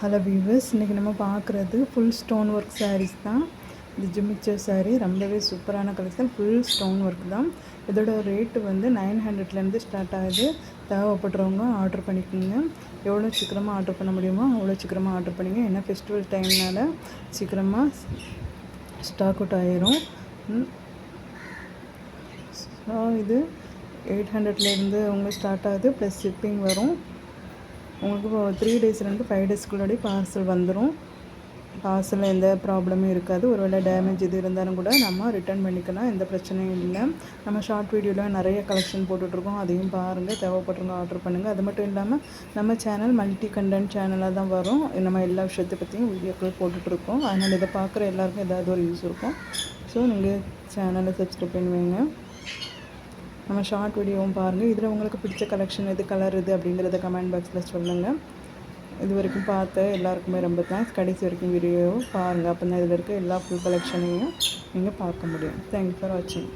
Hello viewers, இன்றைக்கி நம்ம பார்க்குறது ஃபுல் ஸ்டோன் ஒர்க் சாரீஸ் தான். இது ஜிமிச்சர் சாரீ, ரொம்பவே சூப்பரான கலெக்ஷன். ஃபுல் ஸ்டோன் ஒர்க் தான். இதோட ரேட்டு வந்து 900லேருந்து ஸ்டார்ட் ஆகுது. தேவைப்படுறவங்க ஆர்டர் பண்ணிக்கோங்க. எவ்வளோ சீக்கிரமாக ஆர்டர் பண்ண முடியுமோ அவ்வளோ சீக்கிரமாக ஆர்டர் பண்ணிங்க. ஏன்னா ஃபெஸ்டிவல் டைம்னால் சீக்கிரமாக ஸ்டாக் அவுட் ஆயிரும். ஸோ இது 800லேருந்து உங்களுக்கு ஸ்டார்ட் ஆகுது. ப்ளஸ் ஷிப்பிங் வரும். உங்களுக்கு 3 டேஸ்லேருந்து 5 டேஸ்க்குள்ளாடி பார்சல் வந்துடும். பார்சலில் எந்த ப்ராப்ளமும் இருக்காது. ஒருவேளை டேமேஜ் இது இருந்தாலும் கூட நம்ம ரிட்டர்ன் பண்ணிக்கலாம், எந்த பிரச்சனையும் இல்லை. நம்ம ஷார்ட் வீடியோவில் நிறைய கலெக்ஷன் போட்டுட்ருக்கோம், அதையும் பாருங்கள். தேவைப்படுறவங்க ஆர்டர் பண்ணுங்கள். அது மட்டும் இல்லாமல் நம்ம சேனல் மல்டி கண்டென்ட் சேனலாக தான் வரும். நம்ம எல்லா விஷயத்தை பற்றியும் வீடியோக்கள் போட்டுட்ருக்கோம். அதனால் இதை பார்க்குற எல்லாருக்கும் ஏதாவது ஒரு யூஸ் இருக்கும். ஸோ நீங்கள் சேனலை சப்ஸ்கிரைப் பண்ணுவீங்க. நம்ம ஷார்ட் வீடியோவும் பாருங்கள். இதில் உங்களுக்கு பிடிச்ச கலெக்ஷன் எது, கலர் இது அப்படிங்கிறத கமெண்ட் பாக்ஸில் சொல்லுங்கள். இது வரைக்கும் பார்த்த எல்லாருக்குமே ரொம்ப தேங்க்ஸ். கடைசி வரைக்கும் வீடியோவும் பாருங்கள். அப்போ தான் இதில் இருக்க எல்லா ஃபுல் கலெக்ஷனையும் நீங்கள் பார்க்க முடியும். தேங்க்யூ ஃபார் வாட்சிங்.